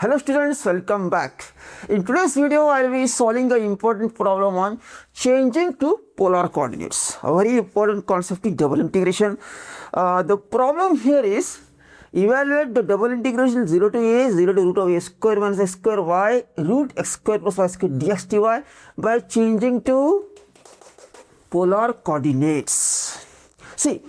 Hello students, welcome back. In today's video, I will be solving an important problem on changing to polar coordinates. A very important concept in double integration. The problem here is evaluate the double integration 0 to a, 0 to root of a square minus x square y root x square plus y square dx dy by changing to polar coordinates. See,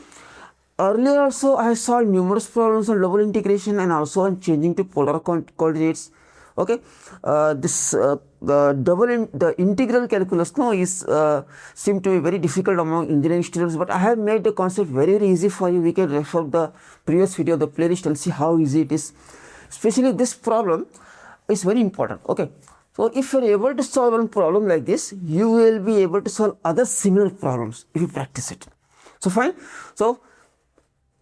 earlier also I saw numerous problems on double integration and also on changing to polar coordinates. Okay, the integral calculus is seem to be very difficult among engineering students, but I have made the concept very easy for you. We can refer the previous video, the playlist, and see how easy it is. Especially this problem is very important. Okay, so if you are able to solve one problem like this, you will be able to solve other similar problems if you practice it. So fine. So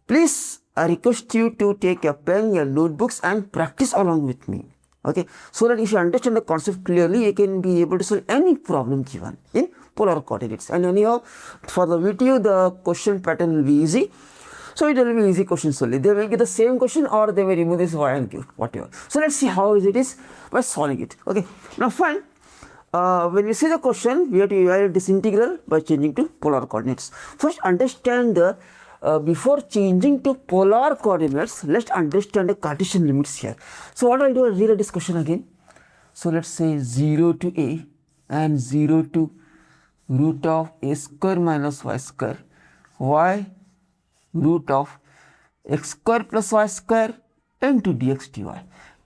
please, I request you to take a pen, your notebooks and practice along with me. Okay, so that if you understand the concept clearly, you can be able to solve any problem given in polar coordinates. And anyhow, for the VTU, the question pattern will be easy. So it will be easy questions only. They will give the same question or they will remove this y and q, whatever. So let's see how easy it is by solving it. Okay, now fine. When you see the question, we have to evaluate this integral by changing to polar coordinates. First, understand the before changing to polar coordinates, let's understand the Cartesian limits here. So what I do, I read this question again. So let's say 0 to a and 0 to root of a square minus y square y root of x square plus y square into dx dy.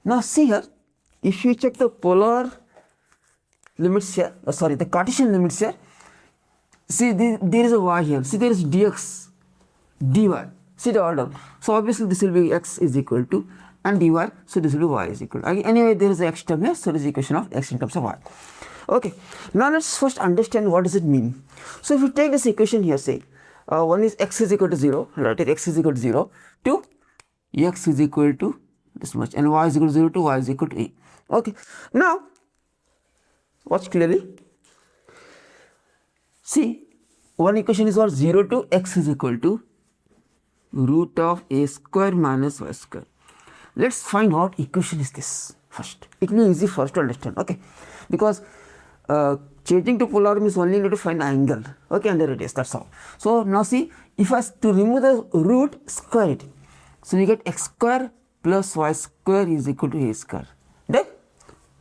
Now see here, if you check the polar limits here, the Cartesian limits here, see there is a y here, see there is dx dy, see the order. So obviously this will be x is equal to and dy, so this will be y is equal to. Anyway, there is a x term here, so this is the equation of x in terms of y. Okay, now let's first understand what does it mean. So if you take this equation here, say one is x is equal to 0, right, x is equal to 0 to x is equal to this much and y is equal to 0 to y is equal to a. Okay, now watch clearly. See, one equation is what, 0 to x is equal to root of a square minus y square. Let's find what equation is this first. It will be easy for us to understand. Okay, because changing to polar means only need to find the angle, okay, and the radius, that's all. So now see, if I to remove the root, square it, so we get x square plus y square is equal to a square. Then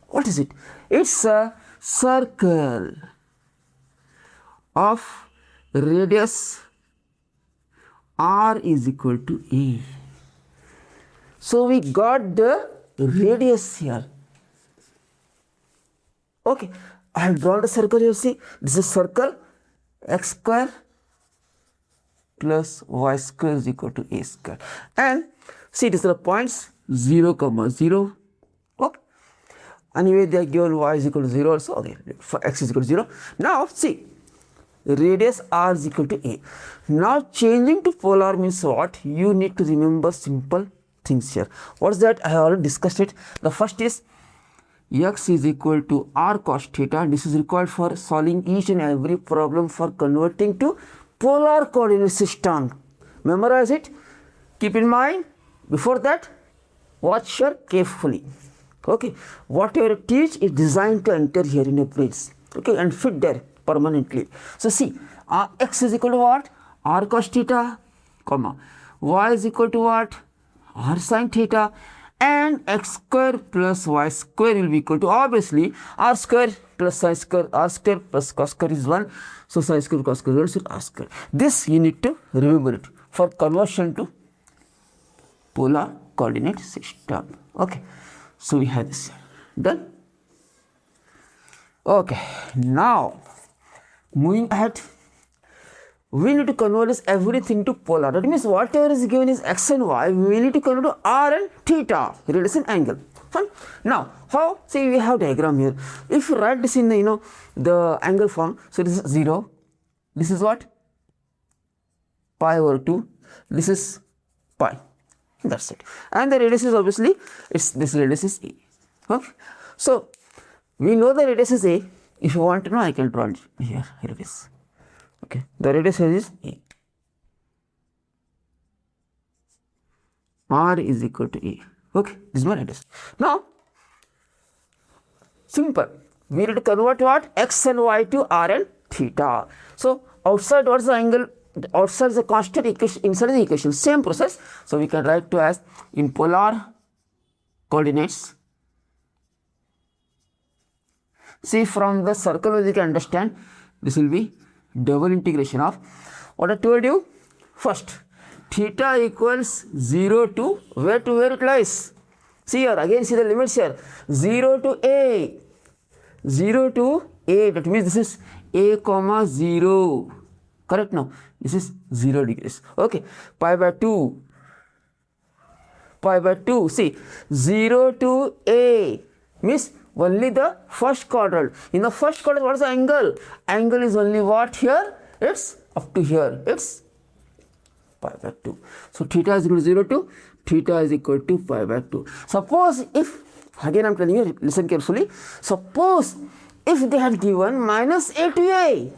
what is it? It's a circle of radius r is equal to a. So we got the radius here. Okay, I have drawn the circle here. See, this is circle, x square plus y square is equal to a square. And see, these are the points 0, 0. Okay, anyway they are given y is equal to 0 also. Okay, for x is equal to 0. Now see, radius r is equal to a. Now changing to polar means what? You need to remember simple things here. What's that? I have already discussed it. The first is x is equal to r cos theta. This is required for solving each and every problem for converting to polar coordinate system. Memorize it. Keep in mind. Before that, watch here carefully. Okay, whatever you teach is designed to enter here in a place. Okay, and fit there permanently. So see, x is equal to what? R cos theta, comma, y is equal to what? R sin theta, and x square plus y square will be equal to obviously r square plus sin square, r square plus cos square is 1. So sin square cos square is r square. This you need to remember it for conversion to polar coordinate system. Okay, so we have this done. Okay, now moving ahead, we need to convert this everything to polar. That means whatever is given is x and y, we need to convert to r and theta, radius and angle. Fine. Now, how? See, we have diagram here. If you write this in the, the angle form, so this is 0, this is what? Pi over 2, this is pi. That's it. And the radius is obviously, this radius is a. Okay. So, we know the radius is a. If you want to know, I can draw it here. Here it is. Okay, the radius is a. R is equal to a. Okay, this is my radius. Now Simple. We need to convert what? X and Y to R and theta. So outside what's the angle? Outside is the constant equation, inside the equation, same process. So we can write to as in polar coordinates. See, from the circle you can understand this will be double integration of what I told you. First, theta equals 0 to where it lies. See here, again see the limits here. 0 to A. 0 to A, that means this is A comma 0. Correct now? This is 0 degrees. Okay. Pi by 2. Pi by 2. See, 0 to A means only the first quadrant. In the first quadrant, what is the angle? Angle is only what here? It's up to here. It's pi by 2. So theta is equal to 0 to theta is equal to pi by 2. Suppose if, again I am telling you, listen carefully. Suppose if they had given minus A to A.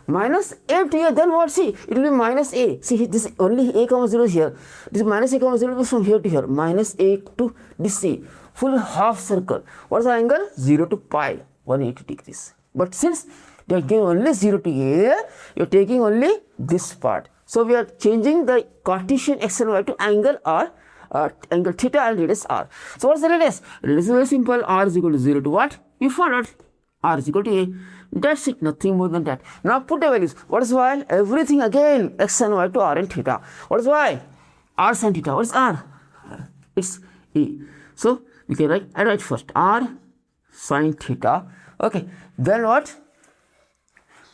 Minus A to A, then what? See, it will be minus A. See, this only A comma 0 here. This minus A comma 0 will be from here to here. Minus A to this A. Full half circle. What is the angle? 0 to pi, 180 degrees. But since they are giving only 0 to A, you are taking only this part. So we are changing the Cartesian x and y to angle R, angle theta and radius R. So what is the radius? Radius is very simple. R is equal to 0 to what? We found out. R is equal to A. That's it, nothing more than that. Now put the values. What is Y? Everything again, x and y to R and theta. What is Y? R sin theta. What is R? It's A. So we can write, I write first R sin theta. Okay. Then what?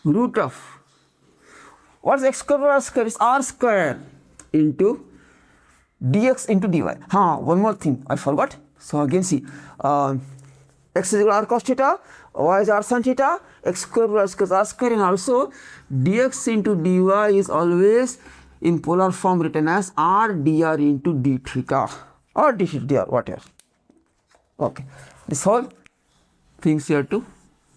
Root of, what is x square plus r square? Is R square into dx into dy. One more thing I forgot. So again see, x is equal to r cos theta, y is r sin theta, x square plus r square, and also dx into dy is always in polar form written as r dr into d theta or d dr, whatever. Okay, this whole things you have to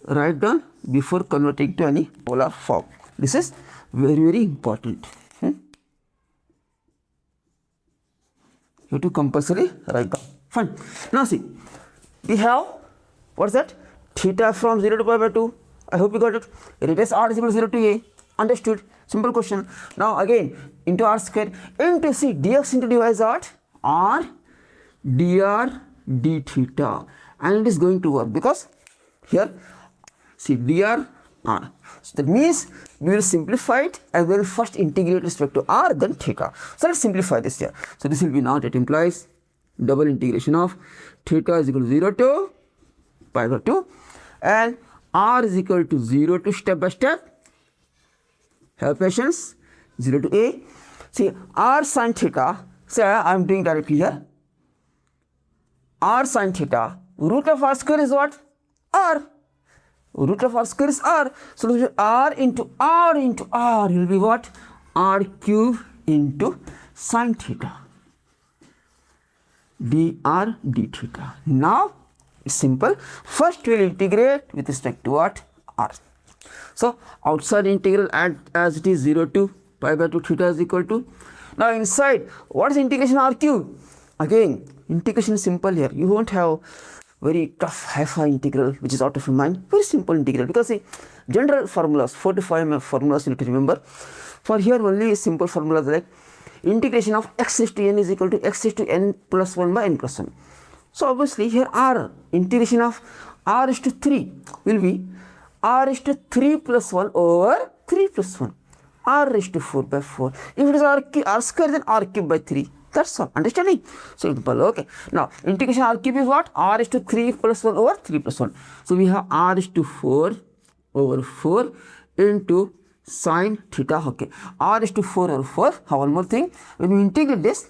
write down before converting to any polar form. This is very important. You have to compulsory write down. Fine. Now see, we have, what's that? Theta from 0 to pi by 2. I hope you got it. Radius R is equal to 0 to A. Understood? Simple question. Now again, into R square, into C, dx into dy is what? R dr d theta. And it is going to work because here, see, dr R. So that means we will simplify it and we will first integrate with respect to R, then theta. So let's simplify this here. So this will be now, that implies double integration of theta is equal to 0 to pi by 2 and R is equal to 0 to step by step. Have patience. 0 to A. See, R sin theta, say I am doing directly here. R sin theta, root of R square is what? R. Root of R square is R. So R into R into R will be what? R cube into sin theta. dr d theta. Now it's simple. First we will integrate with respect to what? R. So outside integral as it is 0 to pi by 2 theta is equal to. Now inside, what is integration R cube? Again, integration is simple here. You won't have very tough high integral which is out of your mind. Very simple integral, because see, general formulas, 4 to 5 formulas you need to remember. For here only simple formulas like integration of x raised to n is equal to x raised to n plus 1 by n plus 1. So obviously here R, integration of R is to 3 will be R is to 3 plus 1 over 3 plus 1. R is to 4 by 4. If it is R square, then R cube by 3. That's all. Understanding? Simple. Okay. Now integration R cube is what? R is to 3 plus 1 over 3 plus 1. So we have R is to 4 over 4 into sin theta. Okay. R is to 4 over 4. One more thing. When we integrate this,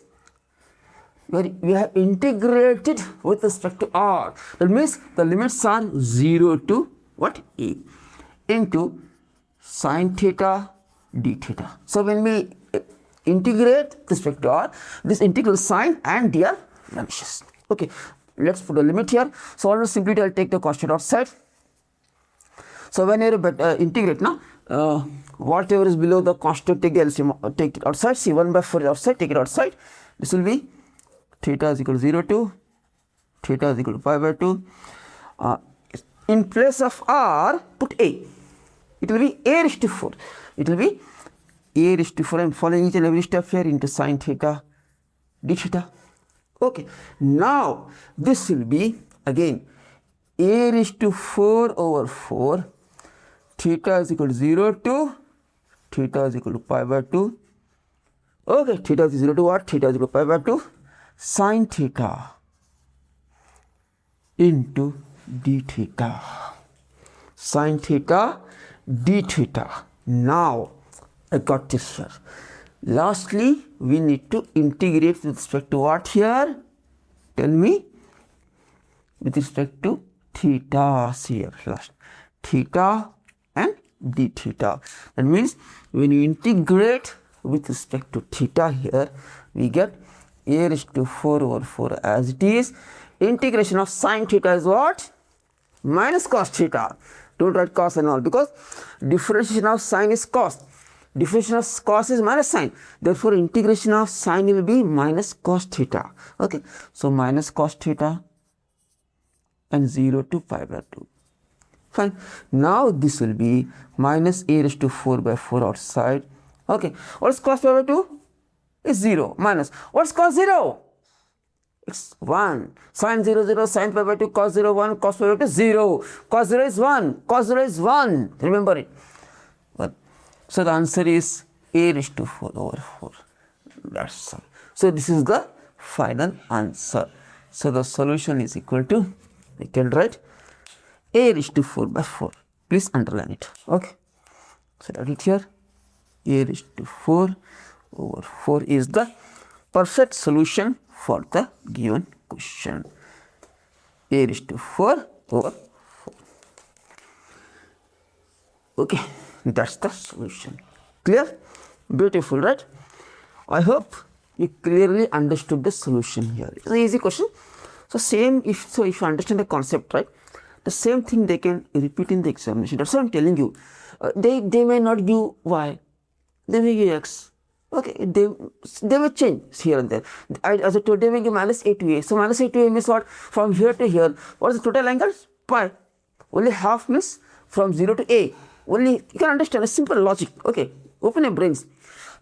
we have integrated with respect to R. That means the limits are 0 to what? A into sin theta d theta. So when we integrate with respect to R, this integral sign and dr vanishes. Okay, let's put a limit here. So always simply I'll take the constant outside. So when you integrate now, whatever is below the constant, take the LCM, take it outside. See, 1 by 4 is outside, take it outside. This will be theta is equal to 0 to theta is equal to pi by 2. in place of r put a. It will be a raised to 4. It will be a raised to 4. I am following each and every step here into sine theta d theta. Okay, now this will be again a raised to 4 over 4, theta is equal to 0 to theta is equal to pi by 2. Okay, theta is 0 to what? Theta is equal to pi by 2 sine theta into d theta. Sine theta d theta. Now I got this here. Lastly, we need to integrate with respect to what here? Tell me. With respect to theta here. Last theta and d theta. That means when you integrate with respect to theta here, we get a raised to 4 over 4 as it is. Integration of sine theta is what? Minus cos theta. Don't write cos and all, because differentiation of sine is cos. Differentiation of cos is minus sine. Therefore, integration of sine will be minus cos theta. Okay. So, minus cos theta and 0 to pi by 2. Fine. Now, this will be minus a raised to 4 by 4 outside. Okay. What is cos pi by 2? Is 0. Minus. What's cos 0? It's 1. Sin 0, 0, sin pi by 2, cos 0, 1, cos pi by 2, 0. Cos 0 is 1. Cos 0 is 1. Remember it. Well, so the answer is a raised to 4 over 4. That's all. So this is the final answer. So the solution is equal to, we can write a raised to 4 by 4. Please underline it. Okay. So write it here. A raised to 4 over 4 is the perfect solution for the given question. A raised to 4 over 4. Okay, that's the solution. Clear? Beautiful, right? I hope you clearly understood the solution here. It's an easy question. So if you understand the concept, right, the same thing they can repeat in the examination. That's what I'm telling you. They may not give y, they may give x. Okay, they may change here and there. As I told, they may give minus a to a. So minus a to a means what? From here to here. What is the total angle? Pi. Only half means from 0 to a. Only you can understand a simple logic. Okay, open your brains.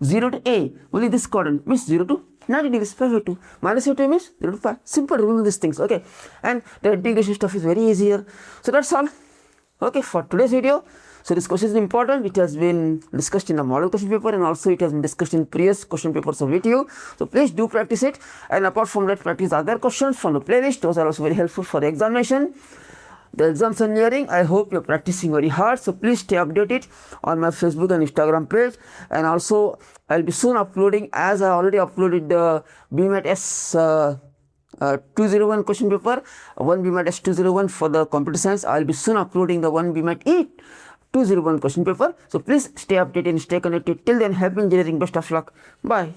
0 to a. Only this quadrant means 0 to 90 degrees, pi by 2. Minus a to a means 0 to pi. Simple, remember these things. Okay, and the integration stuff is very easy here. So that's all. Okay, for today's video. So this question is important. It has been discussed in the model question paper, and also it has been discussed in previous question papers of VTU. So please do practice it, and apart from that, practice other questions from the playlist. Those are also very helpful for the examination. The exams are nearing. I hope you're practicing very hard. So please stay updated on my Facebook and Instagram page, and also I'll be soon uploading, as I already uploaded the BMAT S 201 question paper, one BMAT S 201 for the computer science. I'll be soon uploading the one BMAT E 201 question paper. So please stay updated and stay connected. Till then, happy engineering. Best of luck. Bye.